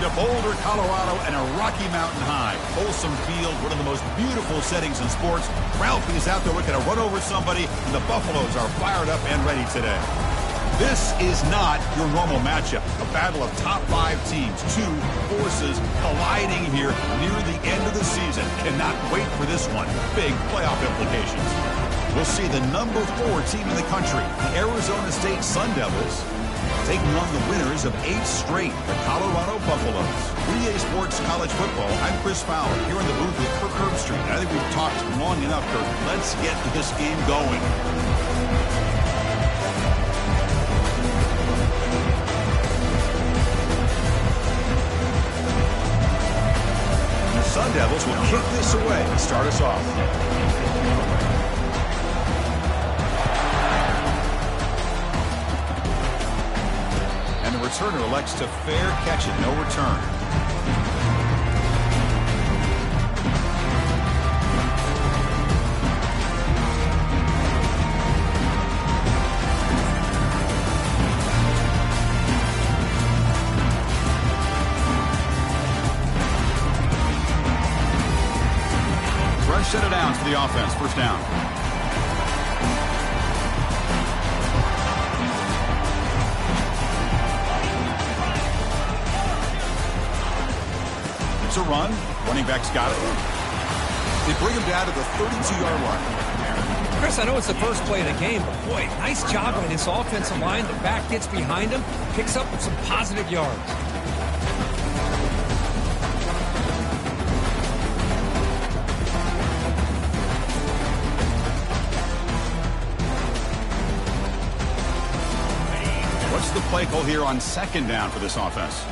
to Boulder, Colorado, and a Rocky Mountain high. Folsom Field, one of the most beautiful settings in sports. Ralphie is out there looking to run over somebody, and the Buffaloes are fired up and ready today. This is not your normal matchup. A battle of top 5 teams, 2 forces colliding here near the end of the season. Cannot wait for this one. Big playoff implications. We'll see the number 4 team in the country, the Arizona State Sun Devils, taking on the winners of 8 straight, the Colorado Buffaloes. EA Sports College Football, I'm Chris Fowler, here in the booth with Kirk Herbstreit. I think we've talked long enough, Kirk. Let's get this game going. The Sun Devils will kick this away to start us off. Returner elects to fair catch it, no return. Fresh set of downs for the offense, first down. It's a run. Running back's got it. They bring him down to the 32-yard line. Chris, I know it's the first play of the game, but boy, nice job by this offensive line. The back gets behind him, picks up some positive yards. What's the play call here on second down for this offense?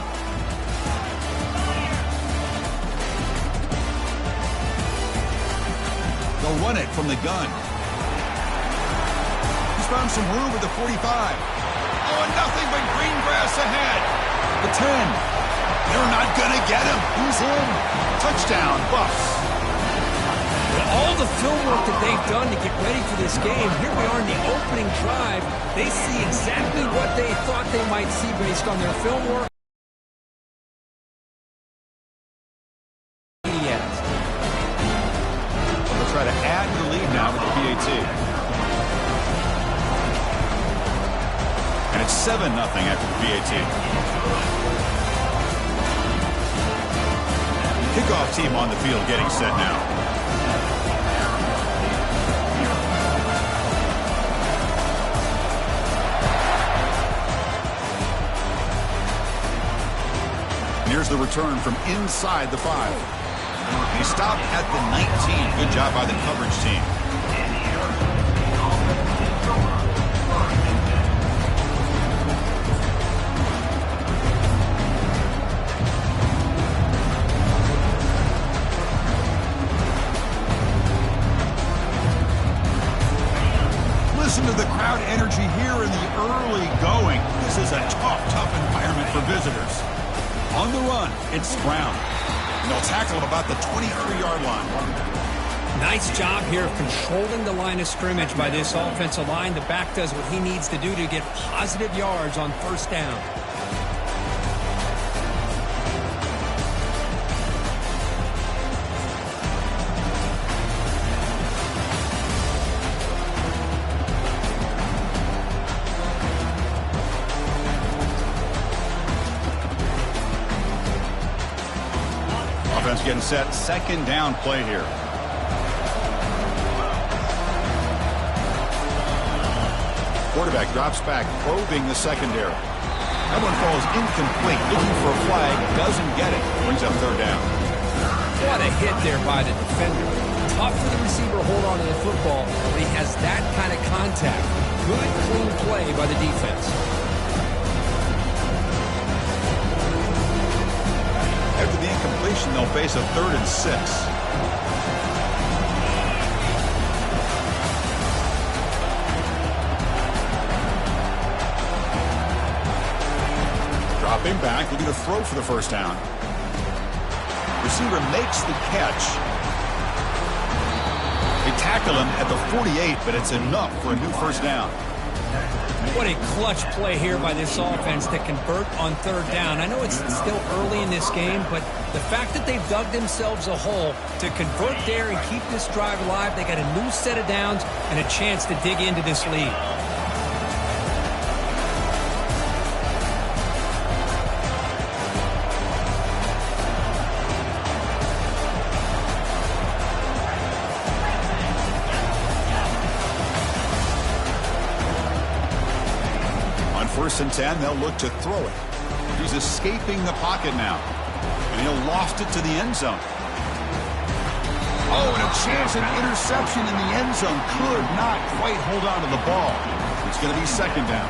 They'll run it from the gun. He's found some room at the 45. Oh, and nothing but green grass ahead. The 10. They're not going to get him. He's in. Touchdown, Buffs. All the film work that they've done to get ready for this game, here we are in the opening drive. They see exactly what they thought they might see based on their film work. Try to add the lead now with the PAT. And it's 7-0 after the PAT. Kickoff team on the field getting set now. And here's the return from inside the 5. He stopped at the 19. Good job by the coverage team. Listen to the crowd energy here in the early going. This is a tough environment for visitors. On the run, it's Brown. They'll tackle him about the 23-yard line. Nice job here of controlling the line of scrimmage by this offensive line. The back does what he needs to do to get positive yards on first down. Offense getting set. Second down play here. Quarterback drops back, probing the secondary. That one falls incomplete. Looking for a flag. Doesn't get it. Brings up third down. What a hit there by the defender. Tough for the receiver to hold on to the football, but he has that kind of contact. Good, clean play by the defense. After the incompletion, they'll face a 3rd and 6. Dropping back, looking to throw for the first down. Receiver makes the catch. They tackle him at the 48, but it's enough for a new first down. What a clutch play here by this offense to convert on third down. I know it's still early in this game, but the fact that they've dug themselves a hole to convert there and keep this drive alive, they got a new set of downs and a chance to dig into this lead. First and 10, they'll look to throw it. He's escaping the pocket now. And he'll lost it to the end zone. Oh, and a chance at interception in the end zone. Could not quite hold on to the ball. It's going to be second down.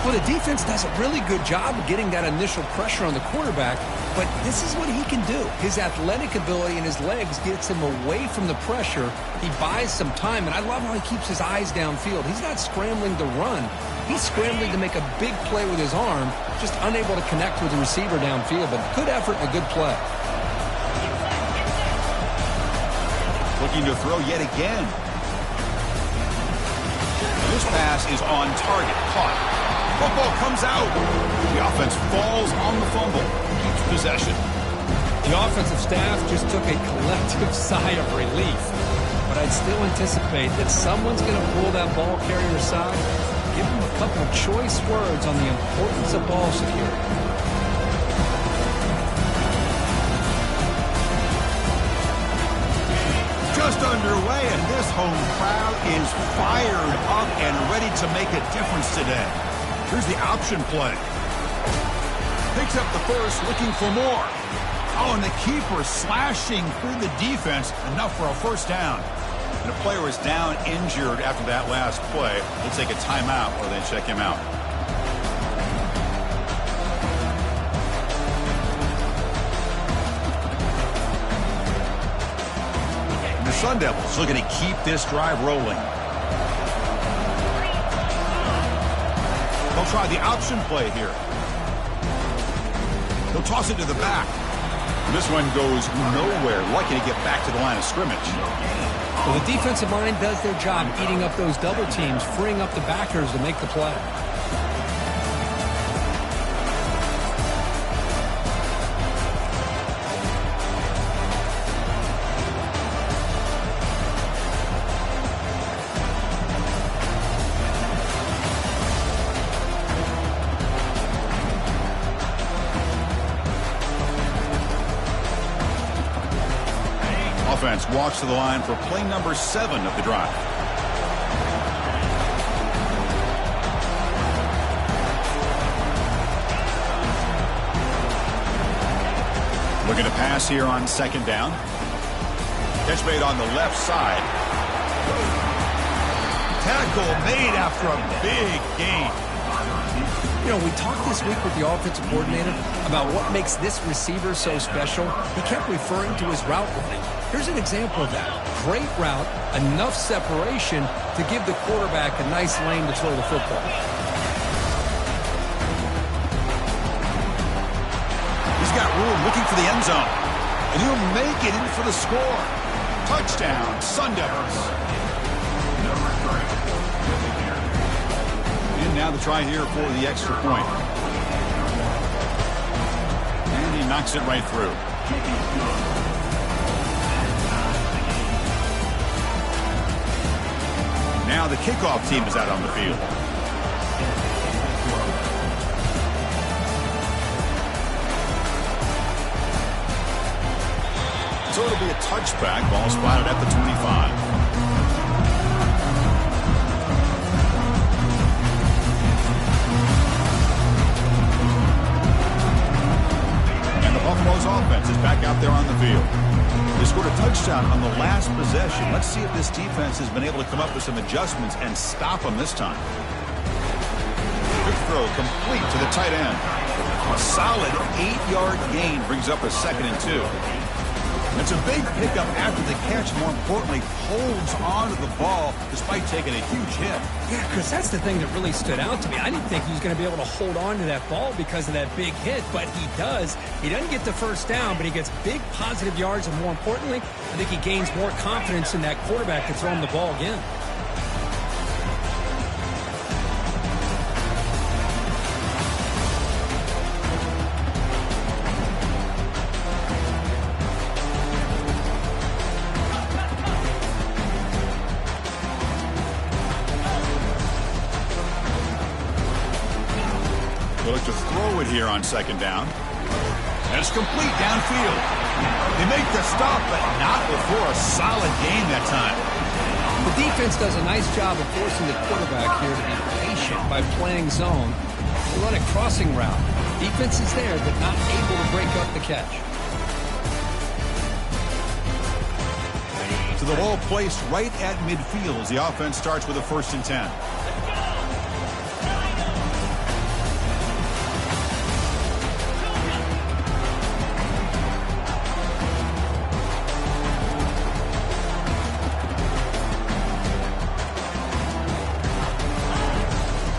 Well, the defense does a really good job of getting that initial pressure on the quarterback, but this is what he can do. His athletic ability and his legs gets him away from the pressure. He buys some time, and I love how he keeps his eyes downfield. He's not scrambling to run. He's scrambling to make a big play with his arm, just unable to connect with the receiver downfield, but good effort and a good play. Looking to throw yet again. This pass is on target. Caught. Football comes out. The offense falls on the fumble. Keeps possession. The offensive staff just took a collective sigh of relief. But I'd still anticipate that someone's going to pull that ball carrier aside, give him a couple of choice words on the importance of ball security. Just underway, and this home crowd is fired up and ready to make a difference today. Here's the option play. Picks up the first, looking for more. Oh, and the keeper slashing through the defense, enough for a first down. And the player is down injured after that last play. They'll take a timeout or they check him out. And the Sun Devils looking to keep this drive rolling. They'll try the option play here. They'll toss it to the back. This one goes nowhere. Lucky to get back to the line of scrimmage. Well, the defensive line does their job eating up those double teams, freeing up the backers to make the play. Offense walks to the line for play number 7 of the drive. Looking to pass here on second down. Catch made on the left side. Tackle made after a big gain. You know, we talked this week with the offensive coordinator about what makes this receiver so special. He kept referring to his route running. Here's an example of that. Great route, enough separation to give the quarterback a nice lane to throw the football. He's got room looking for the end zone. And he'll make it in for the score. Touchdown, Sun Devils. And now the try here for the extra point. And he knocks it right through. Now the kickoff team is out on the field. So it'll be a touchback. Ball spotted at the 25. Buffalo's offense is back out there on the field. They scored a touchdown on the last possession. Let's see if this defense has been able to come up with some adjustments and stop them this time. Quick throw complete to the tight end. A solid 8-yard gain brings up a 2nd and 2. It's a big pickup after the catch. More importantly, holds on to the ball despite taking a huge hit. Yeah, because that's the thing that really stood out to me. I didn't think he was going to be able to hold on to that ball because of that big hit, but he does. He doesn't get the first down, but he gets big positive yards, and more importantly, I think he gains more confidence in that quarterback to throw him the ball again. it here on second down. And it's complete downfield. They make the stop, but not before a solid gain that time. The defense does a nice job of forcing the quarterback here to be patient by playing zone. They run a crossing route. Defense is there, but not able to break up the catch. To the ball placed right at midfield as the offense starts with a 1st and 10.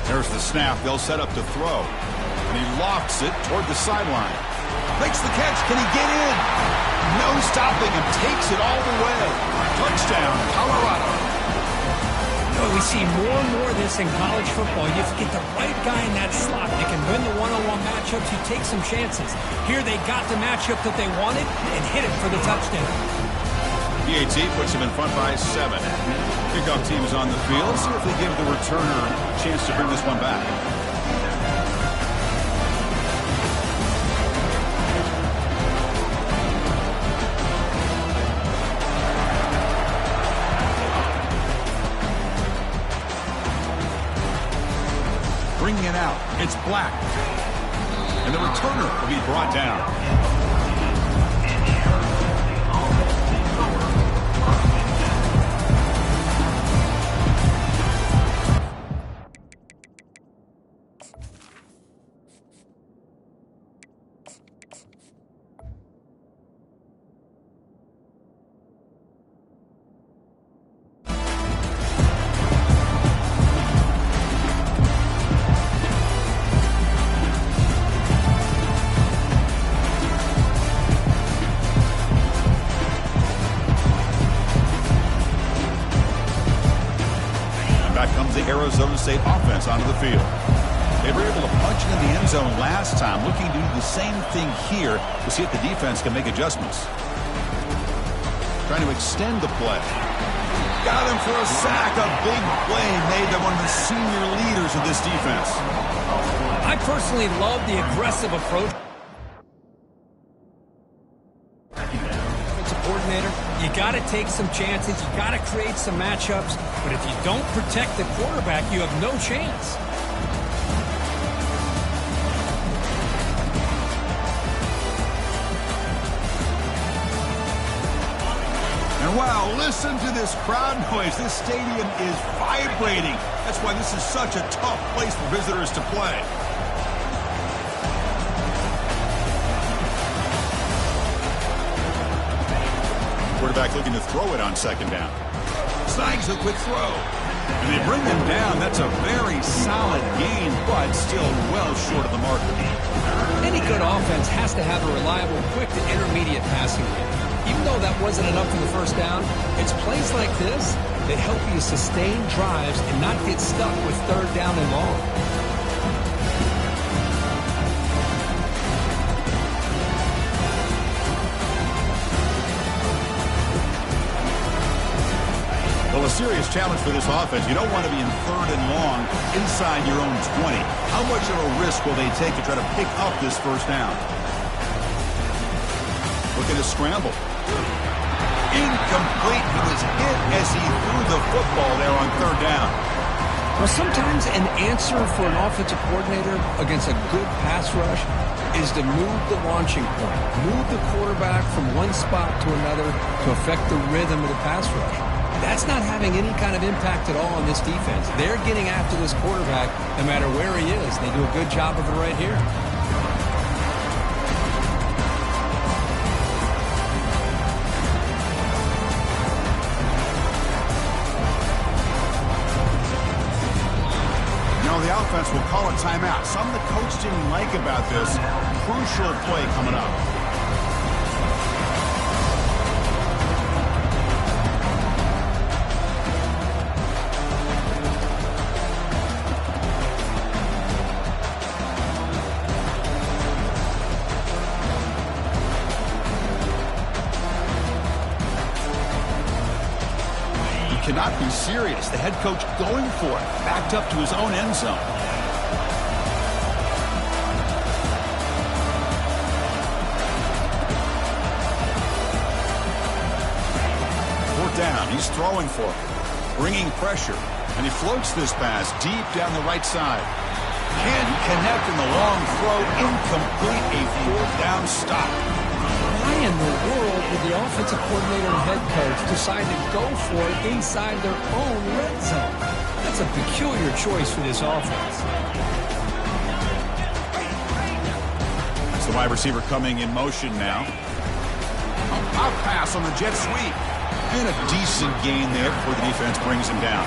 There's the snap. They'll set up to throw. And he lofts it toward the sideline. Makes the catch. Can he get in? No stopping him. Takes it all the way. Touchdown, Colorado. You know, we see more and more of this in college football. You get the right guy in that slot. You can win the one-on-one matchups. You take some chances. Here they got the matchup that they wanted and hit it for the touchdown. PAT puts him in front by 7. Kickoff team is on the field. See if they give the returner a chance to bring this one back. Bringing it out. It's Black. And the returner will be brought down. Arizona State offense onto the field. They were able to punch it in the end zone last time, looking to do the same thing here to see if the defense can make adjustments. Trying to extend the play. Got him for a sack. A big play made by one of the senior leaders of this defense. I personally love the aggressive approach. Coordinator, you got to take some chances. You got to create some matchups. But if you don't protect the quarterback, you have no chance. And wow, listen to this crowd noise. This stadium is vibrating. That's why this is such a tough place for visitors to play. Quarterback looking to throw it on second down. Snags a quick throw. And they bring him down. That's a very solid gain, but still well short of the mark. Any good offense has to have a reliable, quick to intermediate passing game. Even though that wasn't enough for the first down, it's plays like this that help you sustain drives and not get stuck with 3rd down and long. Well, a serious challenge for this offense. You don't want to be in 3rd and long inside your own 20. How much of a risk will they take to try to pick up this first down? Looking to scramble. Incomplete. He was hit as he threw the football there on 3rd down. Well, sometimes an answer for an offensive coordinator against a good pass rush is to move the launching point. Move the quarterback from one spot to another to affect the rhythm of the pass rush. That's not having any kind of impact at all on this defense. They're getting after this quarterback no matter where he is. They do a good job of it right here. The offense will call a timeout. Something the coach didn't like about this. Crucial play coming up. Cannot be serious. The head coach going for it. Backed up to his own end zone. down. He's throwing for it, bringing pressure, and he floats this pass deep down the right side. Can't connect in the long throw. Incomplete. A fourth down stop. Why in the world would the offensive coordinator and head coach decide to go for it inside their own red zone? That's a peculiar choice for this offense. It's the wide receiver coming in motion now. Out pass on the jet sweep. And a decent gain there before the defense brings him down.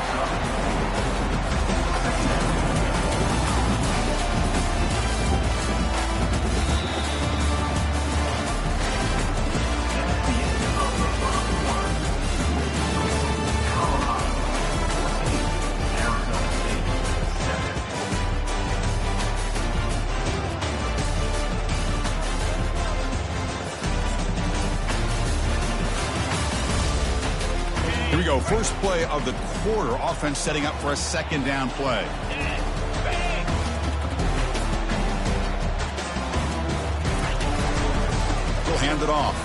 Here we go. First play of the quarter. Offense setting up for a second down play. He'll hand it off.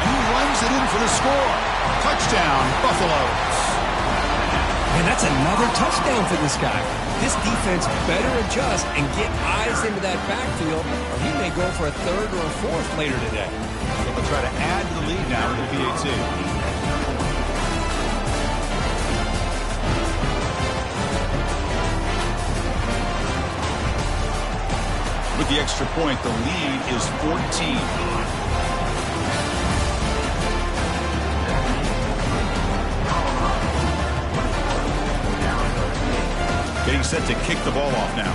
And he runs it in for the score. Touchdown, Buffaloes. And that's another touchdown for this guy. This defense better adjust and get eyes into that backfield, or he may go for a third or a fourth later today. They'll try to add to the lead now with the PAT. With the extra point, the lead is 14. Getting set to kick the ball off now.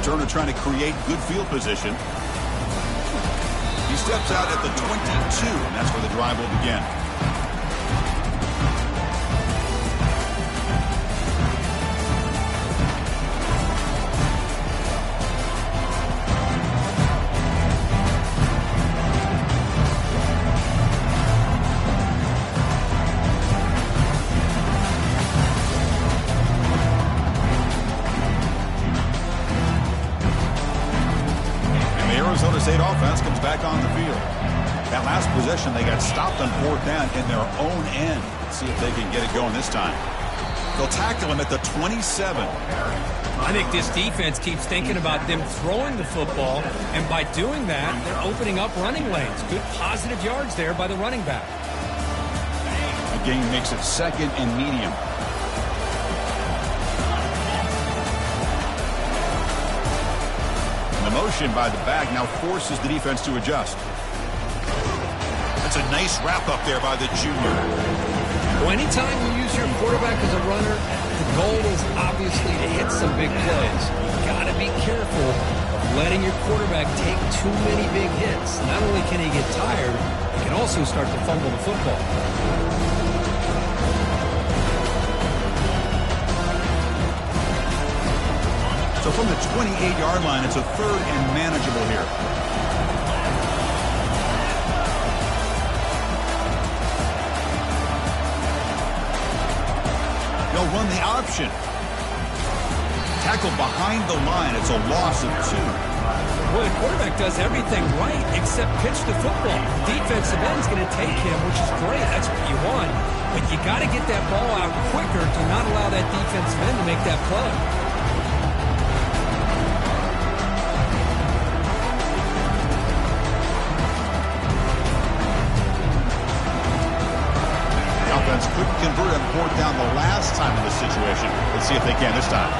Turner trying to create good field position. He steps out at the 22, and that's where the drive will begin. Arizona State offense comes back on the field. That last possession, they got stopped on fourth down in their own end. Let's see if they can get it going this time. They'll tackle him at the 27. I think this defense keeps thinking about them throwing the football, and by doing that, they're opening up running lanes. Good positive yards there by the running back. The gain makes it second and medium. Motion by the back now forces the defense to adjust. That's a nice wrap up there by the junior. Well, anytime you use your quarterback as a runner, the goal is obviously to hit some big plays. You've got to be careful of letting your quarterback take too many big hits. Not only can he get tired, he can also start to fumble the football. So from the 28-yard line, it's a third and manageable here. They'll run the option. Tackled behind the line. It's a loss of 2. Well, the quarterback does everything right except pitch the football. The defensive end's going to take him, which is great. That's what you want. But you got to get that ball out quicker to not allow that defensive end to make that play. Couldn't convert on fourth down the last time in this situation. Let's see if they can this time.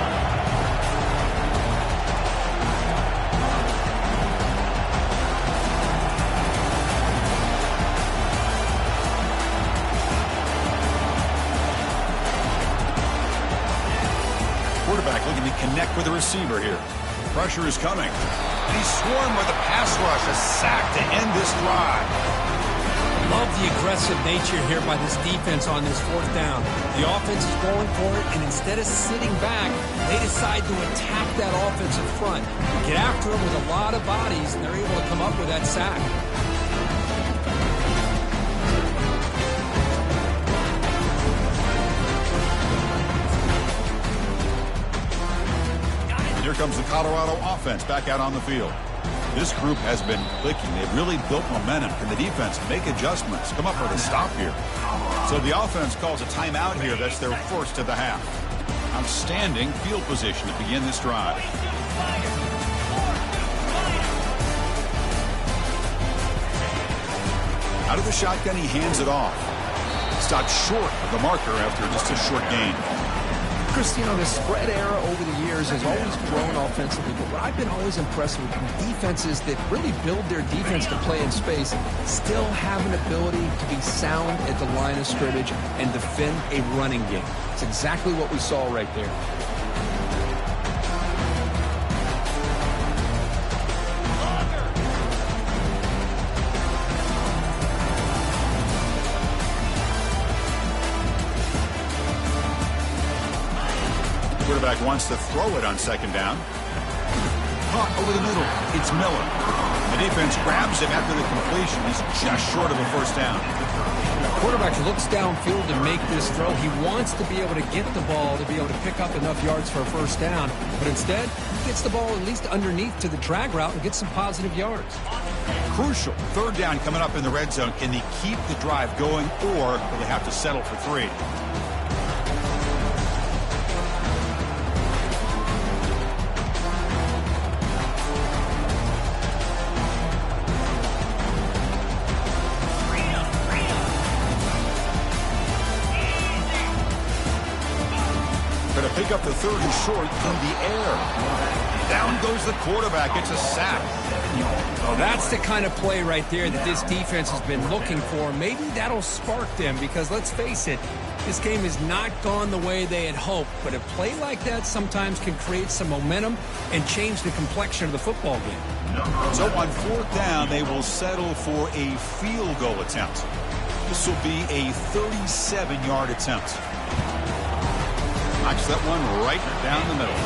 Quarterback looking to connect with the receiver here. Pressure is coming. And he's swarmed by the pass rush. A sack to end this drive. Love the aggressive nature here by this defense on this fourth down. The offense is going for it, and instead of sitting back, they decide to attack that offensive front. Get after them with a lot of bodies, and they're able to come up with that sack. comes the Colorado offense back out on the field. This group has been clicking. They've really built momentum. Can the defense make adjustments? Come up with a stop here. So the offense calls a timeout here. That's their first of the half. Outstanding field position to begin this drive. Out of the shotgun, he hands it off. Stopped short of the marker after just a short gain. Chris, you know, the spread era over the years has always grown offensively, but what I've been always impressed with defenses that really build their defense to play in space still have an ability to be sound at the line of scrimmage and defend a running game. It's exactly what we saw right there. Quarterback wants to throw it on second down. Caught over the middle. It's Miller. The defense grabs him after the completion. He's just short of a first down. The quarterback looks downfield to make this throw. He wants to be able to get the ball to be able to pick up enough yards for a first down. But instead, he gets the ball at least underneath to the drag route and gets some positive yards. Crucial. Third down coming up in the red zone. Can they keep the drive going, or will they have to settle for 3? Pick up the third and short in the air. Down goes the quarterback. It's a sack. Well, that's the kind of play right there that this defense has been looking for. Maybe that'll spark them because, let's face it, this game has not gone the way they had hoped. But a play like that sometimes can create some momentum and change the complexion of the football game. So on fourth down, they will settle for a field goal attempt. This will be a 37-yard attempt. Knocks that one right down the middle.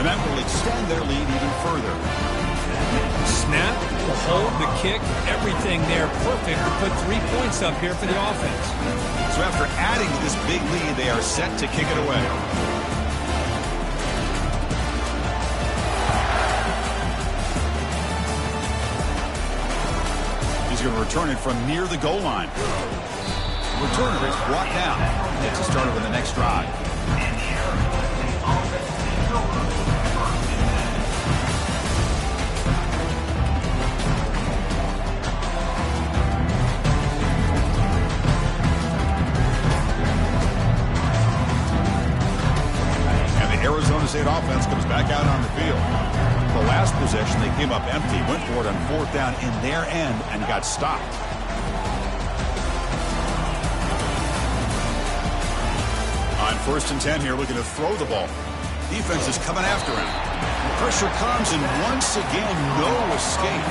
And that will extend their lead even further. Snap, the hold, the kick, everything there perfect to put 3 points up here for the offense. So after adding to this big lead, they are set to kick it away. He's going to return it from near the goal line. Returner is brought down. Gets a start over the next drive. And the Arizona State offense comes back out on the field. The last possession, they came up empty, went for it on fourth down in their end and got stopped. On 1st and 10 here, looking to throw the ball. Defense is coming after him. Pressure comes, and once again, no escape.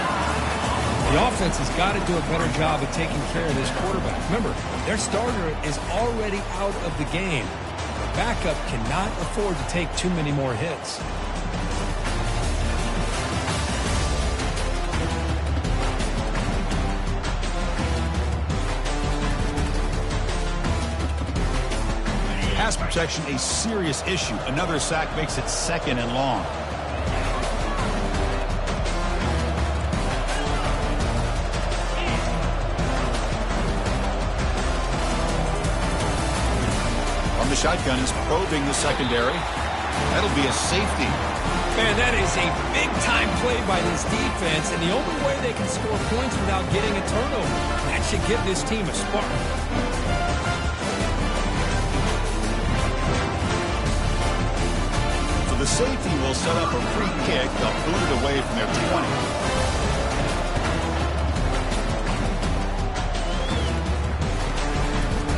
The offense has got to do a better job of taking care of this quarterback. Remember, their starter is already out of the game. The backup cannot afford to take too many more hits. Pass protection, a serious issue. Another sack makes it 2nd and long. From the shotgun is probing the secondary. That'll be a safety. Man, that is a big-time play by this defense, and the only way they can score points without getting a turnover. That should give this team a spark. The safety will set up a free kick. They'll boot it away from their 20.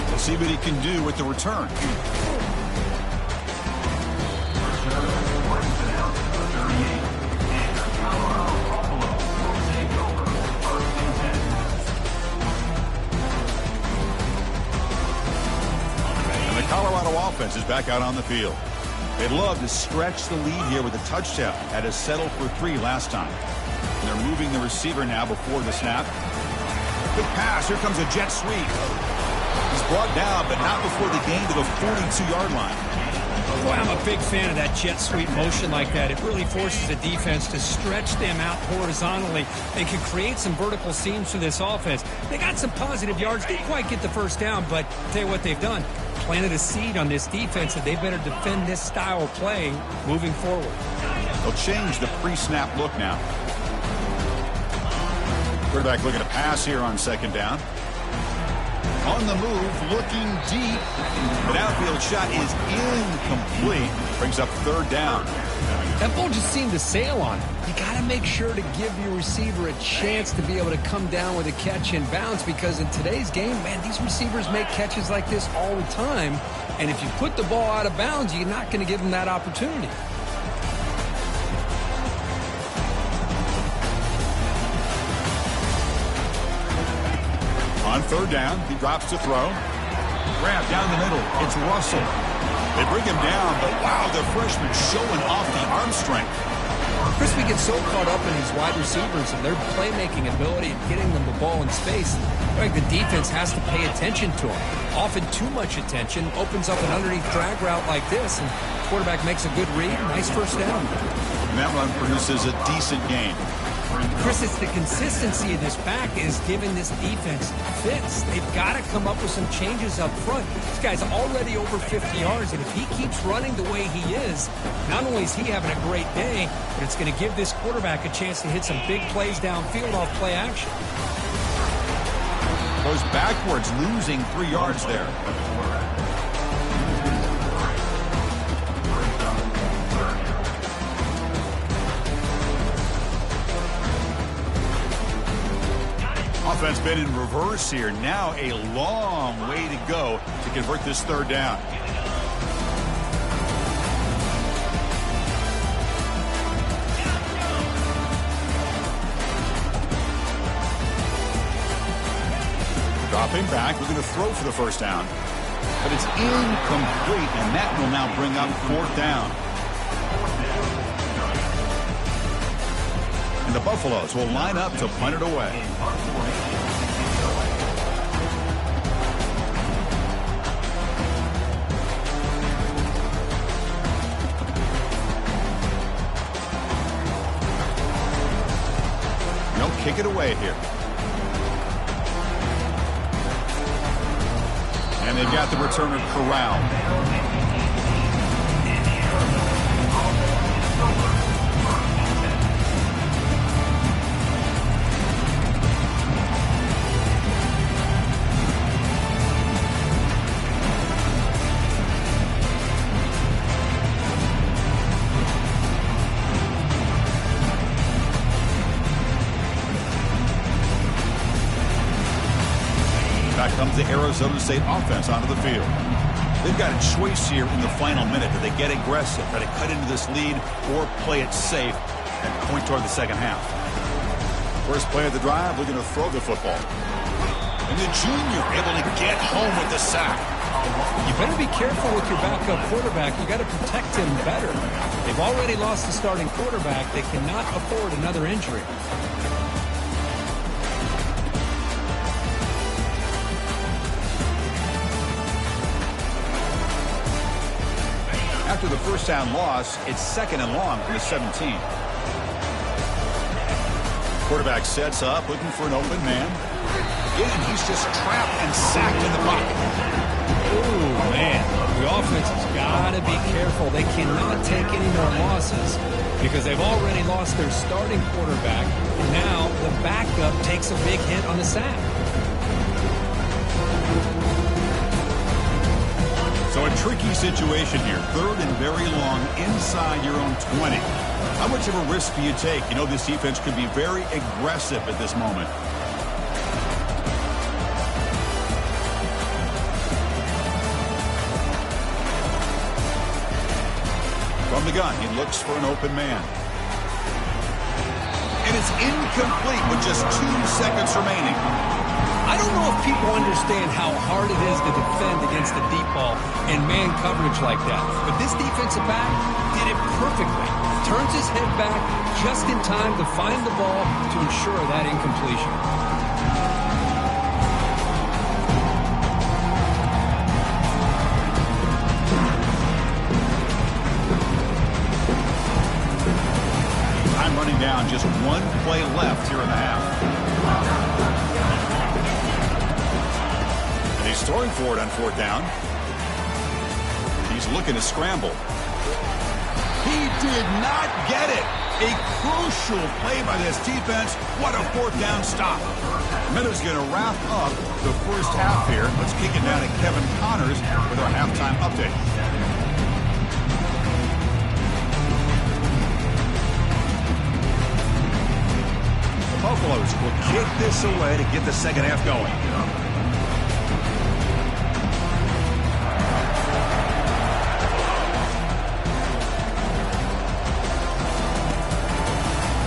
We'll see what he can do with the return. And the Colorado offense is back out on the field. They'd love to stretch the lead here with a touchdown. Had to settle for 3 last time. And they're moving the receiver now before the snap. Good pass. Here comes a jet sweep. He's brought down, but not before the gain to the 42-yard line. Boy, I'm a big fan of that jet sweep motion like that. It really forces the defense to stretch them out horizontally. They can create some vertical seams for this offense. They got some positive yards. Didn't quite get the first down, but I'll tell you what they've done. Planted a seed on this defense that they better defend this style of play moving forward. They'll change the pre-snap look now. Quarterback looking to pass here on second down. On the move, looking deep. The downfield shot is incomplete. Brings up third down. That ball just seemed to sail on him. You got to make sure to give your receiver a chance to be able to come down with a catch in bounds, because in today's game, man, these receivers make catches like this all the time. And if you put the ball out of bounds, you're not going to give them that opportunity. On third down, he drops to throw. Grab down the middle. It's Russell. They bring him down, but wow, the freshman showing off the arm strength. Chris, we get so caught up in these wide receivers and their playmaking ability and getting them the ball in space. I think the defense has to pay attention to them. Often too much attention opens up an underneath drag route like this, and the quarterback makes a good read. Nice first down. And that run produces a decent gain. Chris, it's the consistency of this back is giving this defense fits. They've got to come up with some changes up front. This guy's already over 50 yards, and if he keeps running the way he is, not only is he having a great day, but it's going to give this quarterback a chance to hit some big plays downfield off play action. Goes backwards, losing 3 yards there. Offense been in reverse here. Now a long way to go to convert this third down. Dropping back, looking to throw for the first down. But it's incomplete, and that will now bring up fourth down. And the Buffaloes will line up to punt it away. They'll kick it away here. And they've got the returner corralled. Back comes the Arizona State offense onto the field. They've got a choice here in the final minute. Do they get aggressive, try to cut into this lead, or play it safe and point toward the second half? First play of the drive, looking to throw the football. And the junior able to get home with the sack. You better be careful with your backup quarterback. You got to protect him better. They've already lost the starting quarterback. They cannot afford another injury. After the first down loss, it's second and long from the 17. Quarterback sets up, looking for an open man. Again, he's just trapped and sacked in the pocket. Oh, man. The offense has got to be careful. They cannot take any more losses because they've already lost their starting quarterback. And now the backup takes a big hit on the sack. So a tricky situation here. Third and very long inside your own 20. How much of a risk do you take? You know this defense could be very aggressive at this moment. From the gun, he looks for an open man. And it's incomplete with just 2 seconds remaining. I don't know if people understand how hard it is to defend against a deep ball and man coverage like that. But this defensive back did it perfectly. Turns his head back just in time to find the ball to ensure that incompletion. down. Just one play left here in the half. And he's throwing for it on 4th down. He's looking to scramble. He did not get it. A crucial play by this defense. What a 4th down stop. Minnows going to wrap up the first half here. Let's kick it down to Kevin Connors with our halftime update. The Buffaloes will kick this away to get the second half going.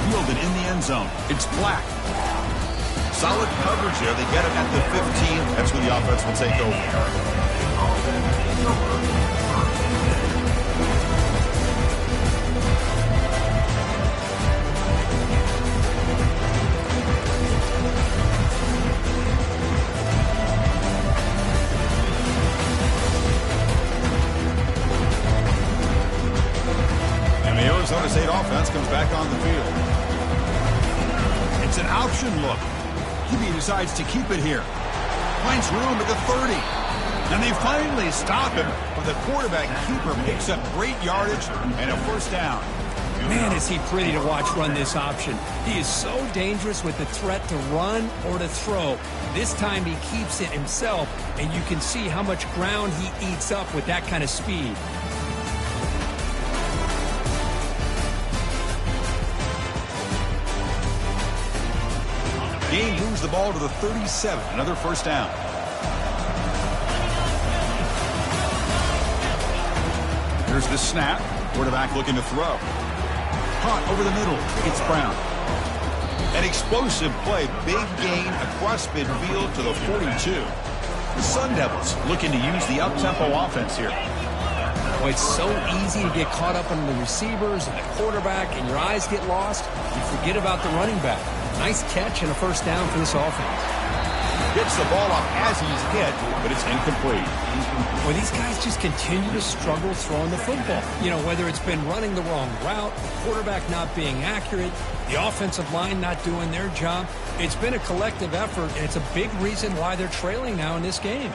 Fielded in the end zone. It's Black. Solid coverage there. They get him at the 15. That's where the offense will take over. And the Arizona State offense comes back on the field. It's an option look. He decides to keep it here. Finds room at the 30. And they finally stop him, but the quarterback keeper picks up great yardage and a 1st down. Man, is he pretty to watch run this option. He is so dangerous with the threat to run or to throw. This time he keeps it himself, and you can see how much ground he eats up with that kind of speed. Game moves the ball to the 37. Another 1st down. Here's the snap. Quarterback looking to throw. Caught over the middle. It's Brown. An explosive play. Big gain across midfield to the 42. The Sun Devils looking to use the up-tempo offense here. Boy, it's so easy to get caught up on the receivers and the quarterback, and your eyes get lost. You forget about the running back. Nice catch and a 1st down for this offense. Gets the ball off as he's hit, but it's incomplete. Well, these guys just continue to struggle throwing the football. You know, whether it's been running the wrong route, the quarterback not being accurate, the offensive line not doing their job. It's been a collective effort, and it's a big reason why they're trailing now in this game.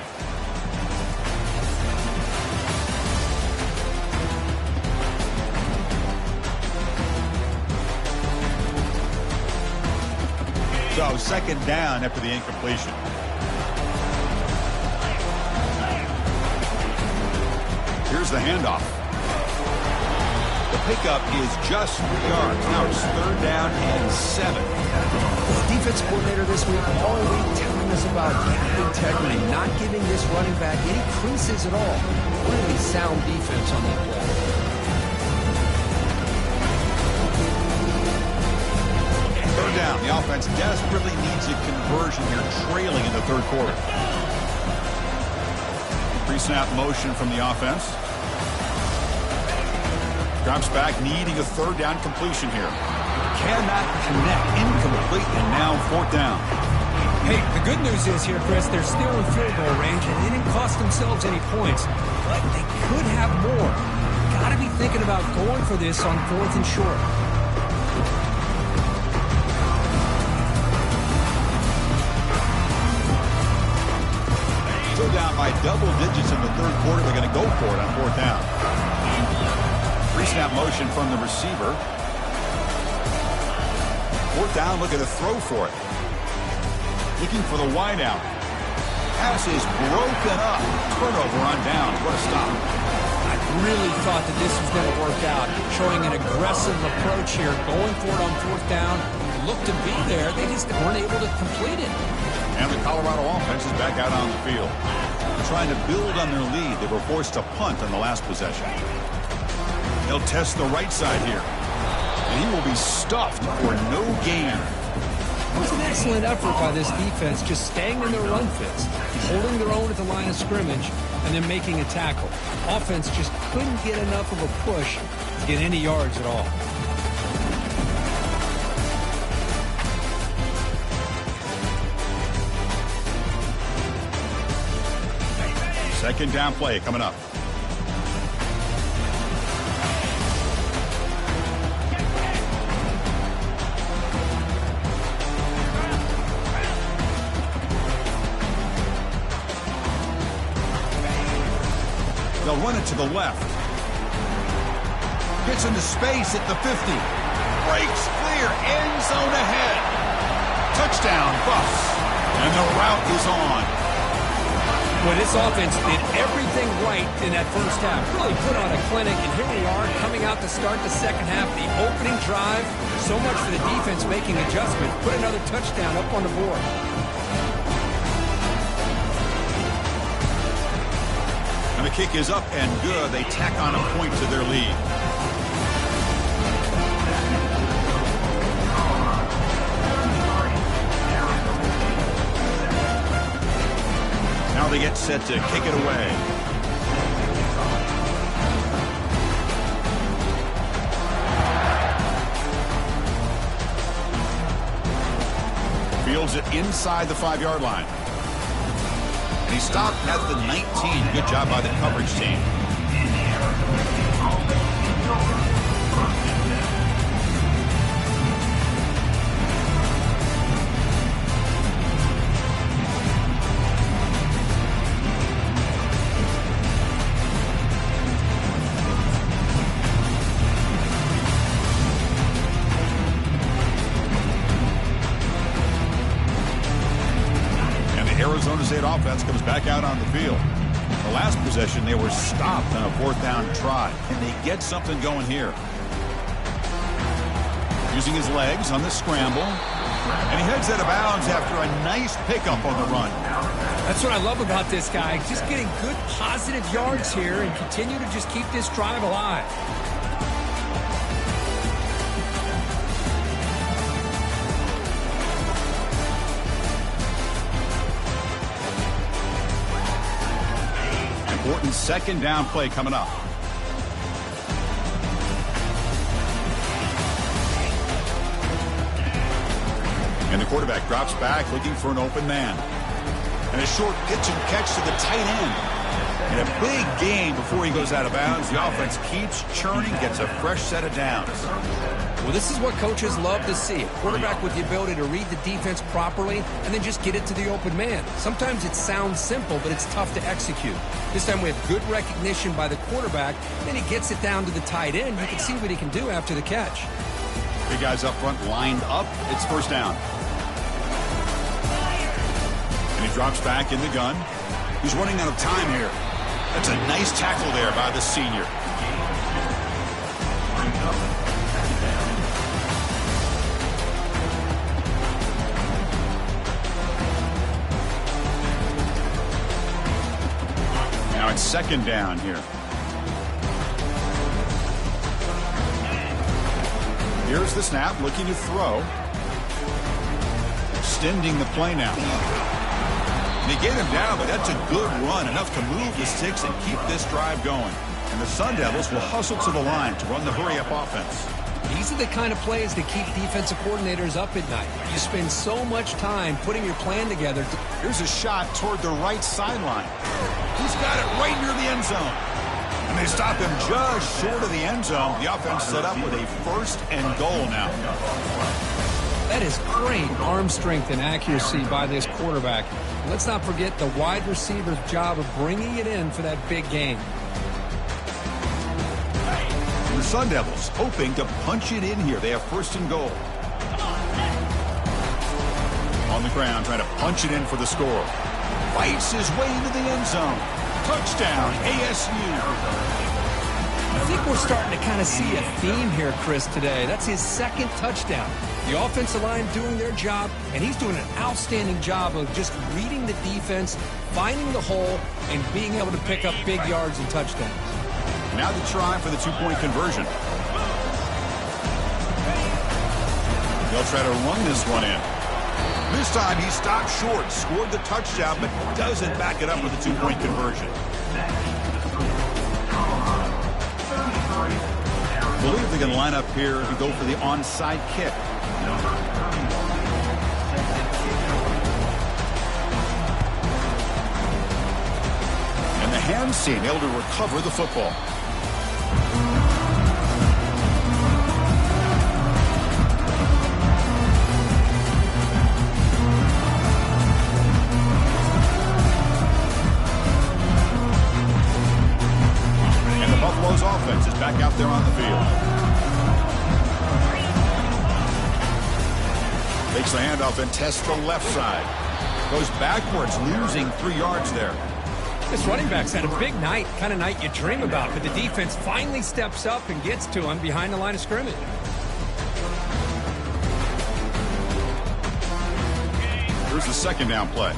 So 2nd down after the incompletion. Here's the handoff. The pickup is just 3 yards. Now it's 3rd down and 7. The defense coordinator this week all week telling us about gap integrity, not giving this running back any creases at all. Really sound defense on that play. Down. The offense desperately needs a conversion here, trailing in the 3rd quarter. Pre-snap motion from the offense. Drops back, needing a 3rd down completion here. Cannot connect. Incomplete, and now 4th down. Hey, the good news is here, Chris, they're still in field goal range, and they didn't cost themselves any points, but they could have more. Got to be thinking about going for this on 4th and short. Still down by double digits in the 3rd quarter. They're going to go for it on 4th down. Pre-snap motion from the receiver. 4th down, looking to throw for it. Looking for the wideout. Pass is broken up. Turnover on down. What a stop. I really thought that this was going to work out. Showing an aggressive approach here. Going for it on 4th down. Looked to be there. They just weren't able to complete it. And the Colorado offense is back out on the field. Trying to build on their lead. They were forced to punt on the last possession. They'll test the right side here. And he will be stuffed for no gain. It was an excellent effort by this defense, just staying in their run fits, holding their own at the line of scrimmage, and then making a tackle. Offense just couldn't get enough of a push to get any yards at all. Second down play coming up. They'll run it to the left. Gets into space at the 50. Breaks clear. End zone ahead. Touchdown, Buffs. And the route is on. Well, this offense did everything right in that first half. Really put on a clinic, and here we are coming out to start the second half. The opening drive, so much for the defense making adjustment. Put another touchdown up on the board. And the kick is up and good. They tack on a point to their lead. Now they get set to kick it away. Fields it inside the 5-yard line. And he stopped at the 19. Good job by the coverage team. Arizona State offense comes back out on the field. The last possession, they were stopped on a 4th down try. And they get something going here. Using his legs on the scramble. And he heads out of bounds after a nice pickup on the run. That's what I love about this guy. Just getting good positive yards here and continue to just keep this drive alive. Important 2nd down play coming up. And the quarterback drops back looking for an open man. And a short pitch and catch to the tight end. And a big gain before he goes out of bounds. The offense keeps churning, gets a fresh set of downs. Well, this is what coaches love to see. A quarterback with the ability to read the defense properly and then just get it to the open man. Sometimes it sounds simple, but it's tough to execute. This time we have good recognition by the quarterback. Then he gets it down to the tight end. You can see what he can do after the catch. Big guys up front lined up. It's 1st down. And he drops back in the gun. He's running out of time here. That's a nice tackle there by the senior. Now it's 2nd down here. Here's the snap, looking to throw. Extending the play now. They get him down, but that's a good run, enough to move the sticks and keep this drive going. And the Sun Devils will hustle to the line to run the hurry-up offense. These are the kind of plays that keep defensive coordinators up at night. You spend so much time putting your plan together. Here's a shot toward the right sideline. He's got it right near the end zone. And they stop him just short of the end zone. The offense set up with a 1st and goal now. That is great arm strength and accuracy by this quarterback. Let's not forget the wide receiver's job of bringing it in for that big game. The Sun Devils hoping to punch it in here. They have 1st and goal. On the ground, trying to punch it in for the score. Fights his way into the end zone. Touchdown, ASU. I think we're starting to kind of see a theme here, Chris, today. That's his 2nd touchdown. The offensive line doing their job, and he's doing an outstanding job of just reading the defense, finding the hole, and being able to pick up big yards and touchdowns. Now the try for the 2-point conversion. They'll try to run this one in. This time he stopped short, scored the touchdown, but doesn't back it up with a 2-point conversion. I believe they can line up here and go for the onside kick. And the hands team able to recover the football. out there on the field. Makes the handoff and tests the left side. Goes backwards, losing 3 yards there. This running back's had a big night, kind of night you dream about, but the defense finally steps up and gets to him behind the line of scrimmage. Here's the second down play.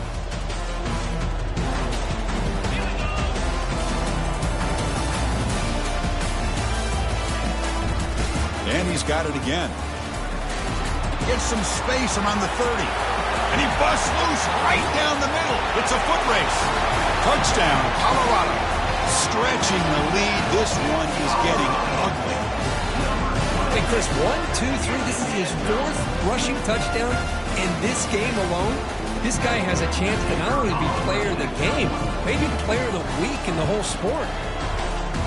And he's got it again. Gets some space around the 30. And he busts loose right down the middle. It's a foot race. Touchdown, Colorado. Stretching the lead. This one is getting ugly. Hey, Chris, 1, 2, 3. This is his 4th rushing touchdown in this game alone. This guy has a chance to not only be player of the game, maybe player of the week in the whole sport.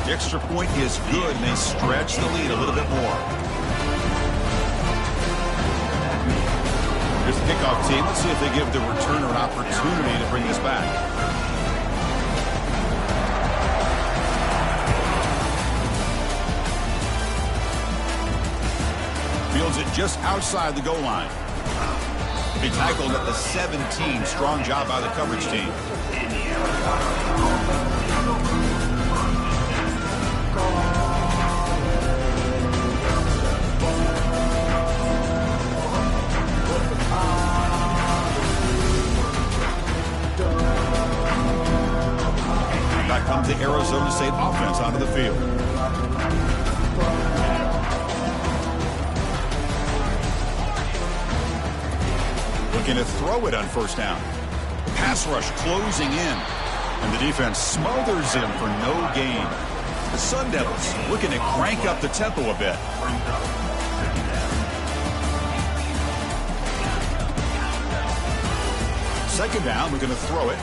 The extra point is good, and they stretch the lead a little bit more. Here's the kickoff team. Let's see if they give the returner an opportunity to bring this back. Fields it just outside the goal line. He tackled at the 17. Strong job by the coverage team. Back comes the Arizona State offense onto the field. Looking to throw it on first down. Pass rush closing in. And the defense smothers him for no gain. The Sun Devils looking to crank up the tempo a bit. Second down, we're going to throw it.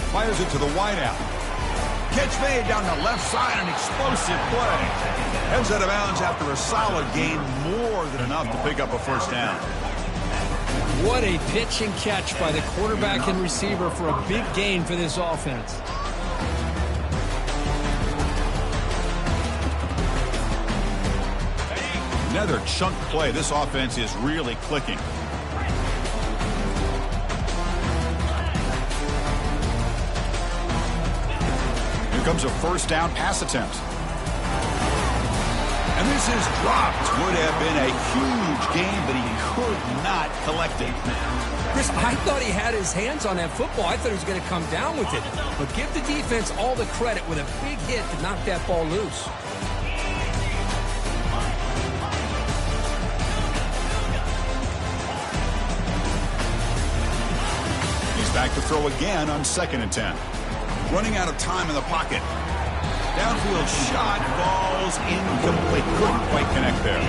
Fires it to the wideout. Catch made down the left side, an explosive play. Heads out of bounds after a solid gain, more than enough to pick up a first down. What a pitch and catch by the quarterback and receiver for a big gain for this offense. Another chunk play. This offense is really clicking. Here comes a first down pass attempt. And this is dropped. Would have been a huge gain, but he could not collect it. Chris, I thought he had his hands on that football. I thought he was going to come down with it. But give the defense all the credit with a big hit to knock that ball loose. He's back to throw again on 2nd and 10. Running out of time in the pocket. Downfield shot, balls incomplete. Couldn't quite connect there.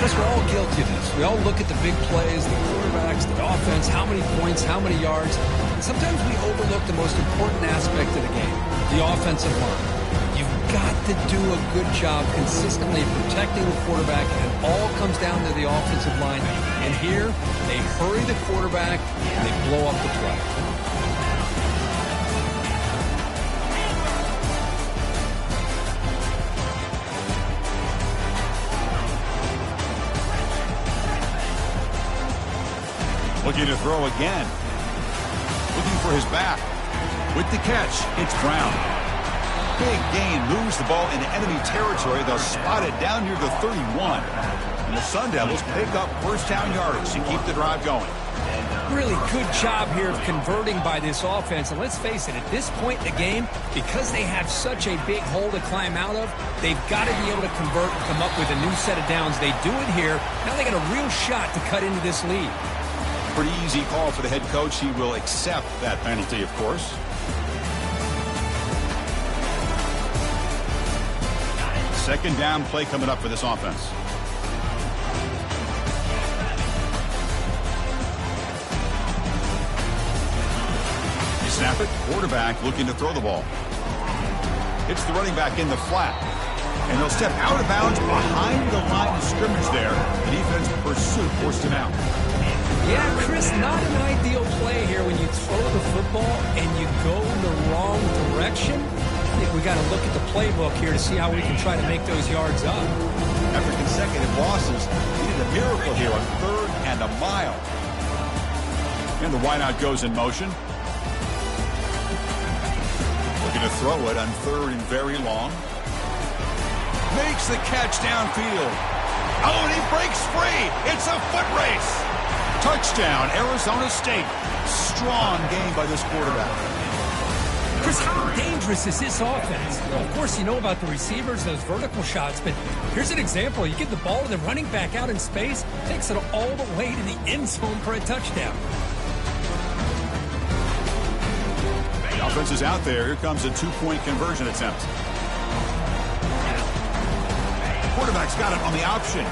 Chris, we're all guilty of this. We all look at the big plays, the quarterbacks, the offense, how many points, how many yards. And sometimes we overlook the most important aspect of the game, the offensive line. You've got to do a good job consistently protecting the quarterback, and it all comes down to the offensive line. And here, they hurry the quarterback, and they blow up the play. Looking to throw again. Looking for his back. With the catch, it's Brown. Big gain, moves the ball into enemy territory. They'll spot it down near the 31. And the Sun Devils pick up first down yards to keep the drive going. Really good job here of converting by this offense. And let's face it, at this point in the game, because they have such a big hole to climb out of, they've got to be able to convert and come up with a new set of downs. They do it here. Now they got a real shot to cut into this lead. Pretty easy call for the head coach. He will accept that penalty, of course. Second down play coming up for this offense. They snap it. Quarterback looking to throw the ball. Hits the running back in the flat. And he'll step out of bounds behind the line of scrimmage there. The defense pursuit forced him out. Yeah, Chris, not an ideal play here when you throw the football and you go in the wrong direction. I think we got to look at the playbook here to see how we can try to make those yards up. After consecutive losses, he did a miracle here on 3rd and a mile. And the wideout goes in motion. Looking to throw it on 3rd and very long. Makes the catch downfield. Oh, and he breaks free. It's a foot race. Touchdown, Arizona State. Strong game by this quarterback. Chris, how dangerous is this offense? Well, of course, you know about the receivers, those vertical shots, but here's an example. You get the ball to the running back out in space, takes it all the way to the end zone for a touchdown. The offense is out there. Here comes a 2-point conversion attempt. Quarterback's got it on the option.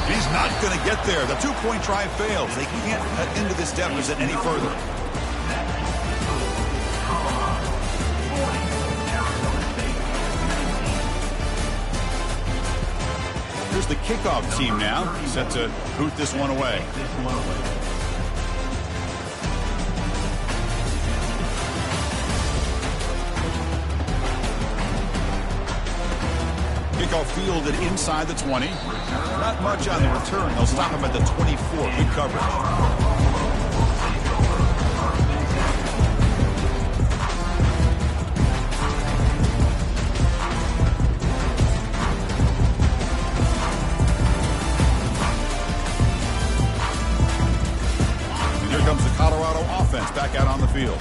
He's not going to get there. The 2-point try fails. They can't cut into this deficit any further. Here's the kickoff team now, set to boot this one away. Kickoff fielded inside the 20. Not much on the return. They'll stop him at the 24. Good coverage. And here comes the Colorado offense back out on the field.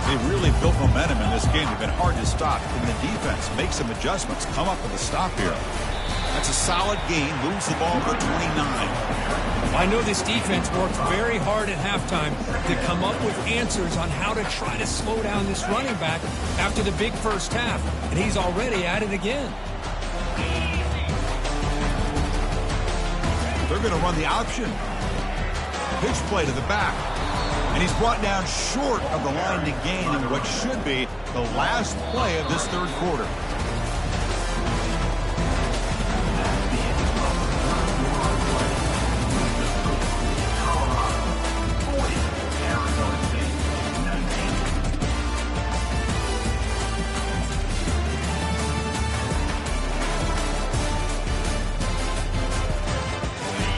They really built momentum in this game. They've been hard to stop. And the defense makes some adjustments, come up with a stop here. That's a solid gain. Moves the ball to 29. I know this defense worked very hard at halftime to come up with answers on how to try to slow down this running back after the big first half. And he's already at it again. They're going to run the option. Pitch play to the back. And he's brought down short of the line to gain in what should be the last play of this third quarter.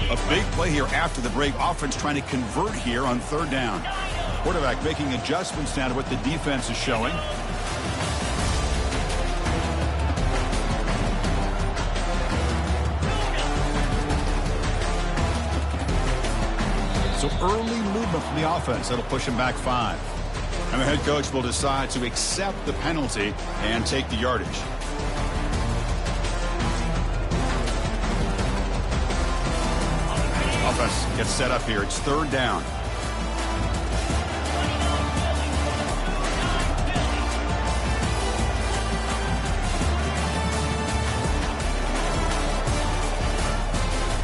A big play here after the break. Offense trying to convert here on 3rd down. Quarterback making adjustments now to what the defense is showing. So early movement from the offense. That'll push him back 5. And the head coach will decide to accept the penalty and take the yardage. Offense gets set up here. It's 3rd down.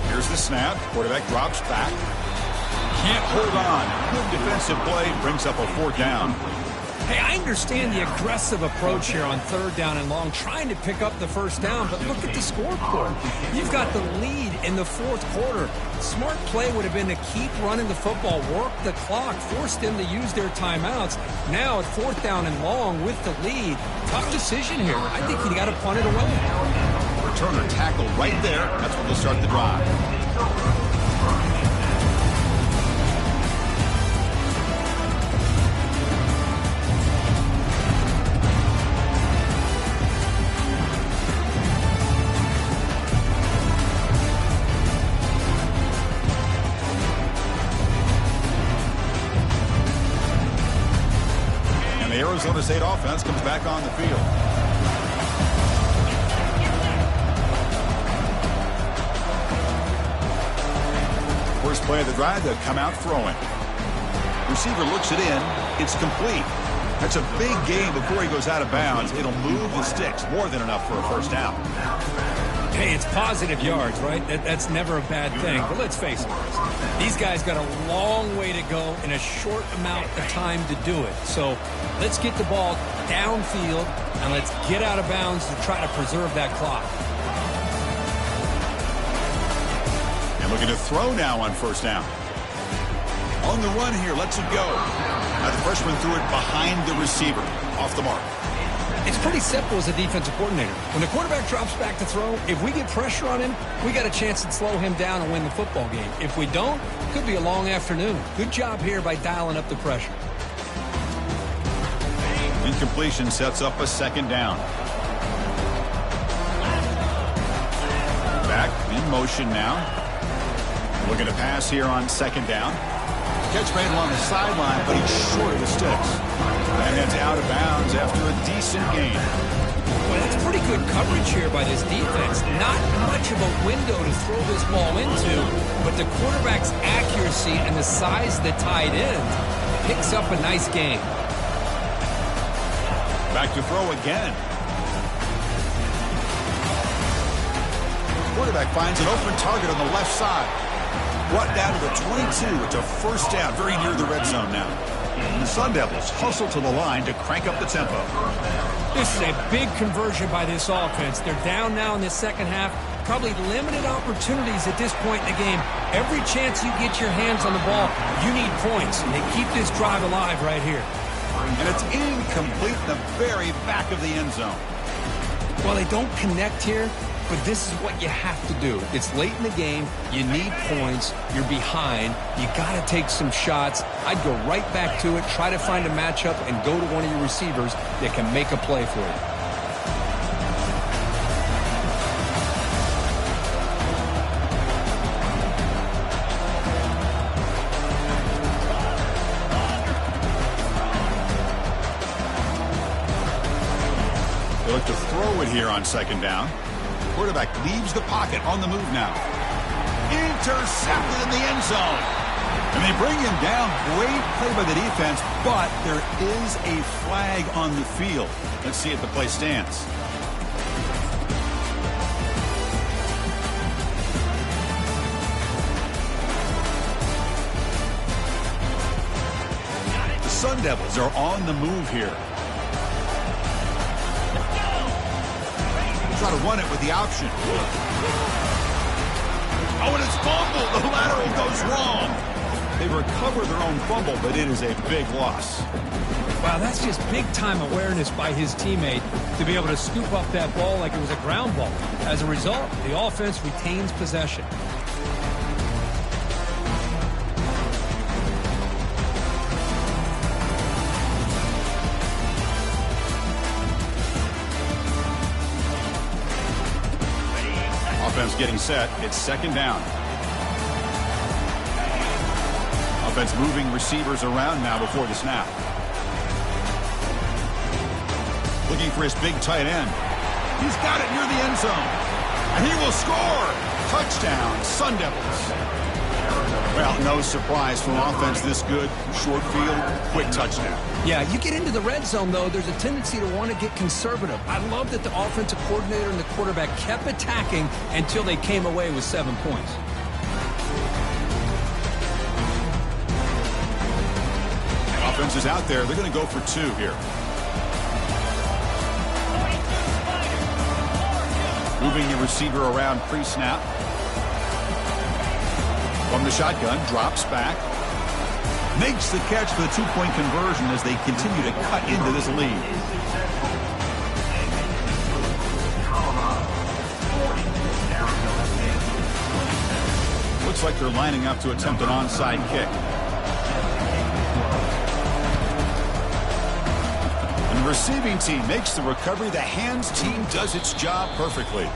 Here's the snap. Quarterback drops back. Can't hold on. Good defensive play. Brings up a 4th down. Hey, I understand the aggressive approach here on 3rd down and long, trying to pick up the first down, but look at the scoreboard. You've got the lead in the 4th quarter. Smart play would have been to keep running the football, work the clock, force them to use their timeouts. Now at 4th down and long with the lead, tough decision here. I think you got to punt it away. Returner tackle right there. That's when they'll start the drive. The Arizona State offense comes back on the field. First play of the drive, they'll come out throwing. Receiver looks it in. It's complete. That's a big gain before he goes out of bounds. It'll move the sticks. More than enough for a first down. Hey, it's positive yards, right? That's never a bad thing. But let's face it, these guys got a long way to go in a short amount of time to do it. So let's get the ball downfield, and let's get out of bounds to try to preserve that clock. And looking to throw now on first down. On the run here, lets it go. Now the freshman threw it behind the receiver. Off the mark. It's pretty simple as a defensive coordinator. When the quarterback drops back to throw, if we get pressure on him, we got a chance to slow him down and win the football game. If we don't, it could be a long afternoon. Good job here by dialing up the pressure. Incompletion sets up a second down. Back in motion now. Looking to pass here on second down. Catch made along the sideline, but he's short of the sticks. And heads out of bounds after a decent gain. Well, that's pretty good coverage here by this defense. Not much of a window to throw this ball into, but the quarterback's accuracy and the size of the tight end picks up a nice gain. Back to throw again. Quarterback finds an open target on the left side. Brought down to the 22. It's a first down, very near the red zone now. The Sun Devils hustle to the line to crank up the tempo. This is a big conversion by this offense. They're down now in the second half. Probably limited opportunities at this point in the game. Every chance you get your hands on the ball, you need points. And they keep this drive alive right here. And it's incomplete in the very back of the end zone. Well, they don't connect here, but this is what you have to do. It's late in the game. You need points. You're behind. You got to take some shots. I'd go right back to it, try to find a matchup, and go to one of your receivers that can make a play for you. They look to throw it here on second down. Quarterback leaves the pocket on the move now. Intercepted in the end zone. And they bring him down. Great play by the defense, but there is a flag on the field. Let's see if the play stands. The Sun Devils are on the move here. Try to run it with the option. Oh, and it's fumbled. The lateral goes wrong. They recover their own fumble, but it is a big loss. Wow, that's just big-time awareness by his teammate to be able to scoop up that ball like it was a ground ball. As a result, the offense retains possession. Offense getting set. It's second down. Offense moving receivers around now before the snap. Looking for his big tight end. He's got it near the end zone. And he will score. Touchdown, Sun Devils. Well, no surprise from offense this good. Short field, quick touchdown. Yeah, you get into the red zone, though, there's a tendency to want to get conservative. I love that the offensive coordinator and the quarterback kept attacking until they came away with 7 points. Offense is out there. They're going to go for 2 here. Moving the receiver around pre-snap. From the shotgun, drops back. Makes the catch for the 2-point conversion as they continue to cut into this lead. Looks like they're lining up to attempt an onside kick. And the receiving team makes the recovery. The hands team does its job perfectly.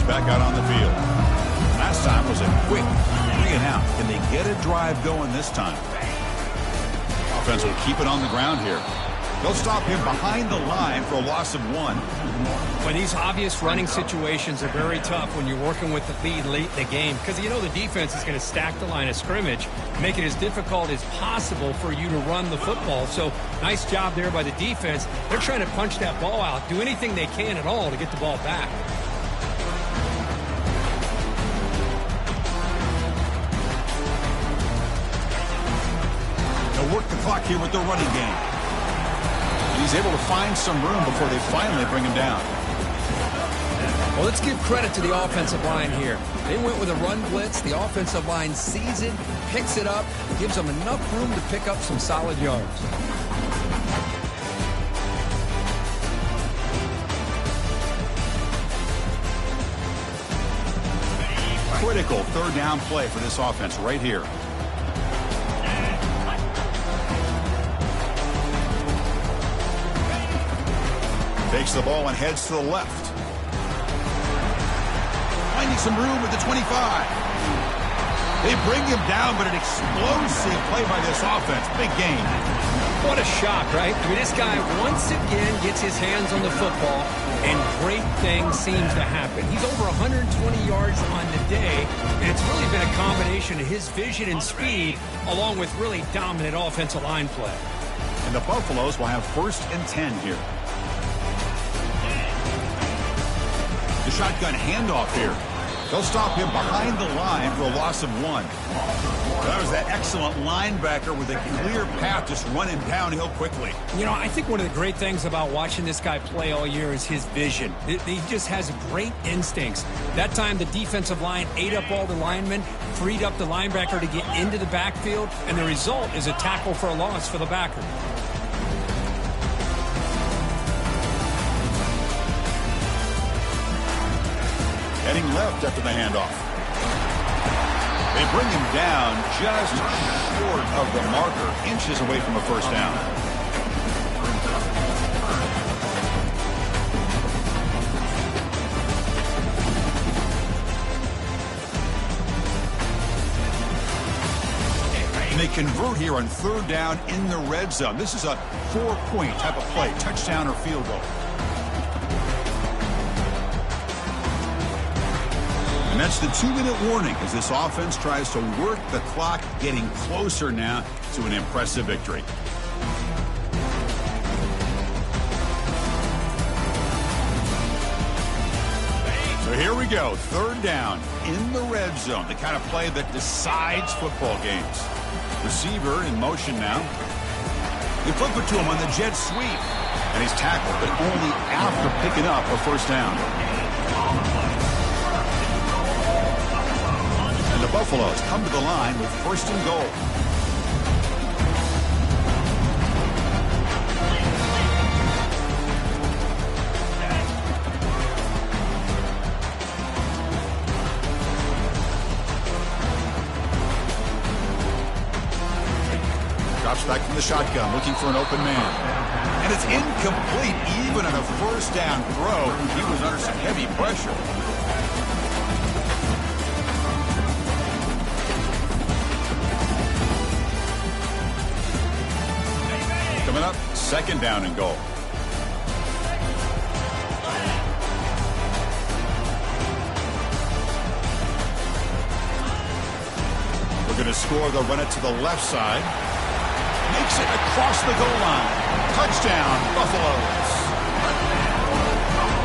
Back out on the field. Last time was a quick 3 and out. Can they get a drive going this time? Offense will keep it on the ground here. They'll stop him behind the line for a loss of 1. Well, these obvious running situations are very tough when you're working with the lead late in the game because you know the defense is going to stack the line of scrimmage, make it as difficult as possible for you to run the football. So nice job there by the defense. They're trying to punch that ball out, do anything they can at all to get the ball back. They'll work the clock here with the running game. He He's able to find some room before they finally bring him down. Well, let's give credit to the offensive line here. They went with a run blitz. The offensive line sees it, picks it up, gives them enough room to pick up some solid yards. Critical third down play for this offense right here. Takes the ball and heads to the left. Finding some room at the 25. They bring him down, but an explosive play by this offense. Big gain. What a shock, right? I mean, this guy once again gets his hands on the football, and great things seems to happen. He's over 120 yards on the day, and it's really been a combination of his vision and speed, along with really dominant offensive line play. And the Buffaloes will have 1st and 10 here. The shotgun handoff here. They'll stop him behind the line for a loss of 1. That was that excellent linebacker with a clear path just running downhill quickly. You know, I think one of the great things about watching this guy play all year is his vision. He just has great instincts. That time the defensive line ate up all the linemen, freed up the linebacker to get into the backfield, and the result is a tackle for a loss for the backer. Heading left after the handoff. They bring him down just short of the marker, inches away from a 1st down. And they convert here on 3rd down in the red zone. This is a 4-point type of play, touchdown or field goal. And that's the 2-minute warning as this offense tries to work the clock, getting closer now to an impressive victory. So here we go, 3rd down in the red zone, the kind of play that decides football games. Receiver in motion now. They flip it to him on the jet sweep, and he's tackled, but only after picking up a 1st down. The Buffaloes come to the line with 1st and goal. Drops back from the shotgun, looking for an open man. And it's incomplete, even on a 1st down throw. He was under some heavy pressure. Coming up, 2nd down and goal. Looking to score, they'll run it to the left side. Makes it across the goal line. Touchdown, Buffaloes.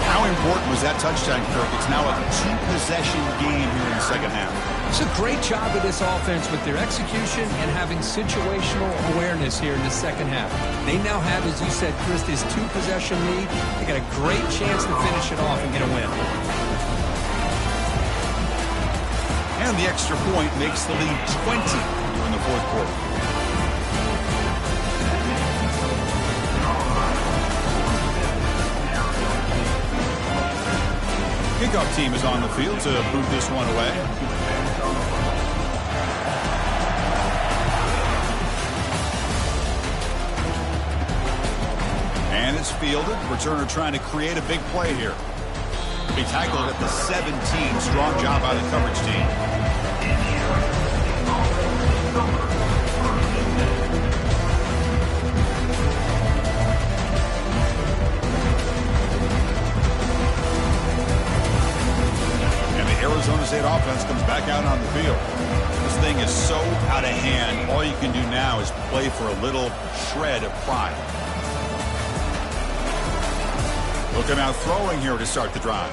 How important was that touchdown, Kirk? It's now a 2-possession game here in the 2nd half. It's a great job of this offense with their execution and having situational awareness here in the 2nd half. They now have, as you said, Chris, this 2-possession lead. They got a great chance to finish it off and get a win. And the extra point makes the lead 20 here in the 4th quarter. Kickoff team is on the field to boot this one away. And it's fielded. Returner trying to create a big play here. He tackled at the 17. Strong job by the coverage team. Arizona State offense comes back out on the field. This thing is so out of hand. All you can do now is play for a little shred of pride. Looking out throwing here to start the drive.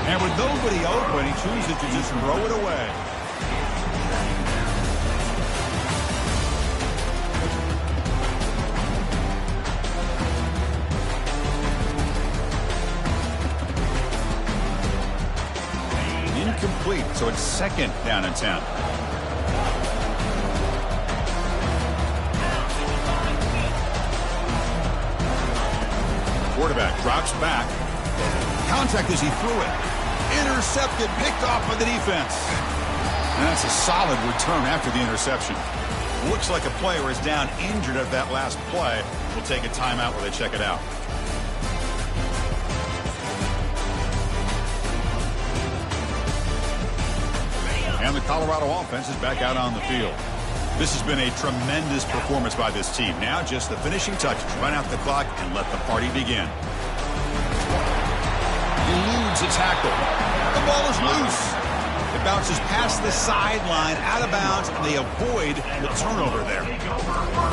And with nobody open, he chooses to just throw it away. so it's 2nd down and 10. Quarterback drops back. Contact as he threw it. Intercepted, picked off by the defense. And that's a solid return after the interception. Looks like a player is down injured at that last play. We'll take a timeout while they check it out. And the Colorado offense is back out on the field. This has been a tremendous performance by this team. Now just the finishing touches. Run out the clock and let the party begin. Eludes a tackle. The ball is loose. It bounces past the sideline, out of bounds, and they avoid the turnover there.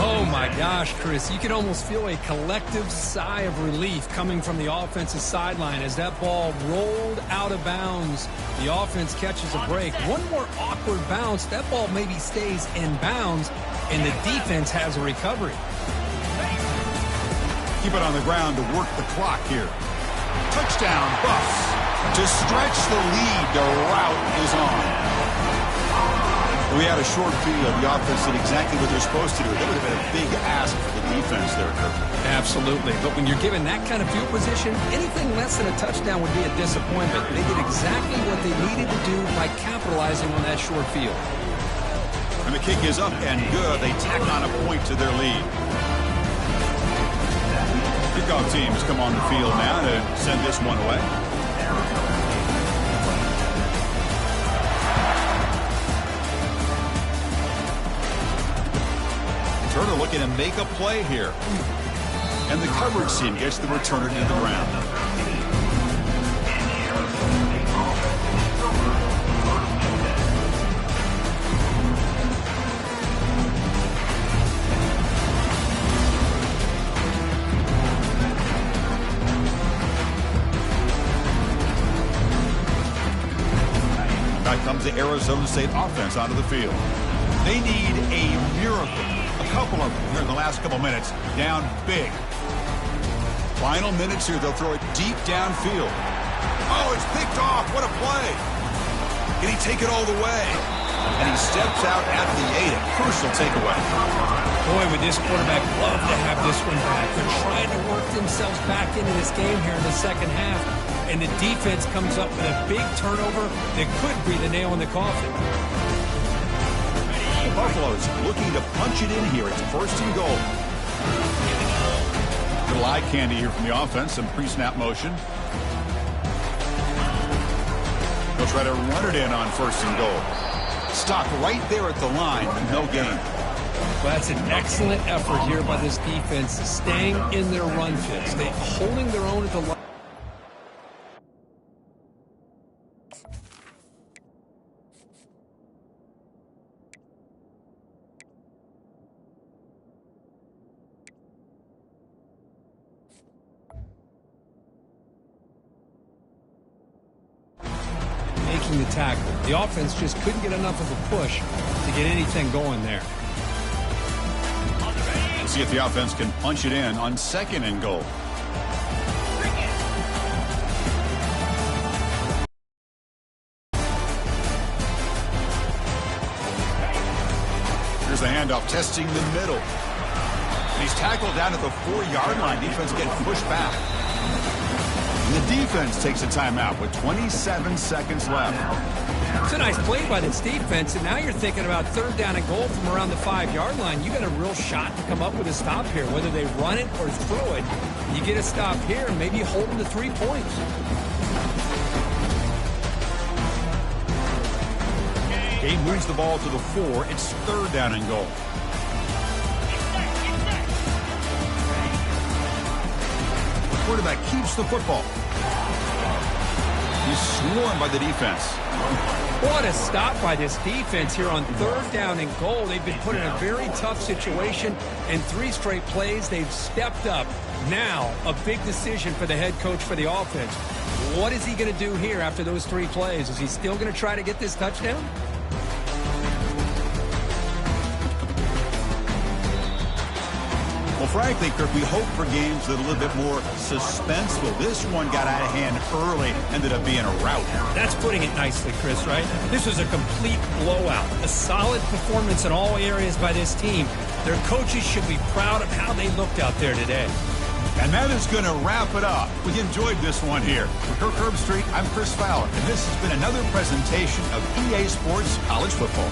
Oh, my gosh, Chris. You can almost feel a collective sigh of relief coming from the offensive sideline as that ball rolled out of bounds. The offense catches a break. One more awkward bounce. That ball maybe stays in bounds, and the defense has a recovery. Keep it on the ground to work the clock here. Touchdown, Buffs. To stretch the lead, the route is on. We had a short field. The offense did exactly what they're supposed to do. That would have been a big ask for the defense there, Kirk. Absolutely. But when you're given that kind of field position, anything less than a touchdown would be a disappointment. They did exactly what they needed to do by capitalizing on that short field. And the kick is up and good. They tack on a point to their lead. Kickoff team has come on the field now to send this one away. Returner looking to make a play here. And the coverage team gets the returner to the ground. Back comes the Arizona State offense onto the field. They need a miracle. A couple of them here in the last couple minutes. Down big. Final minutes here. They'll throw it deep downfield. Oh, it's picked off. What a play. Can he take it all the way? And he steps out at the 8. A crucial takeaway. Boy, would this quarterback love to have this one back. They're trying to work themselves back into this game here in the second half. And the defense comes up with a big turnover that could be the nail in the coffin. The Buffaloes looking to punch it in here. It's 1st and goal. Little eye candy here from the offense. Some pre-snap motion. They'll try to run it in on 1st and goal. Stopped right there at the line. No gain. Well, that's an excellent effort here by this defense, staying in their run fits. They're holding their own at the line. Making the tackle. The offense just couldn't get enough of a push to get anything going there. Let's see if the offense can punch it in on 2nd and goal. Here's the handoff, testing the middle. And he's tackled down at the 4-yard line. Defense getting pushed back. And the defense takes a timeout with 27 seconds left. It's a nice play by this defense, and now you're thinking about 3rd down and goal from around the 5-yard line. You got a real shot to come up with a stop here, whether they run it or throw it. You get a stop here, and maybe hold them to 3 points. Gabe moves the ball to the 4. It's 3rd down and goal. The quarterback keeps the football. He's swarmed by the defense. What a stop by this defense here on 3rd down and goal. They've been put in a very tough situation, and 3 straight plays, they've stepped up. Now, a big decision for the head coach for the offense. What is he going to do here after those 3 plays? Is he still going to try to get this touchdown? Well, Well, frankly, Kirk, we hope for games that are a little bit more suspenseful. This one got out of hand early, ended up being a rout. That's putting it nicely, Chris, right? This was a complete blowout. A solid performance in all areas by this team. Their coaches should be proud of how they looked out there today. And that is going to wrap it up. We enjoyed this one here. For Kirk Herbstreit, I'm Chris Fowler, and this has been another presentation of EA Sports College Football.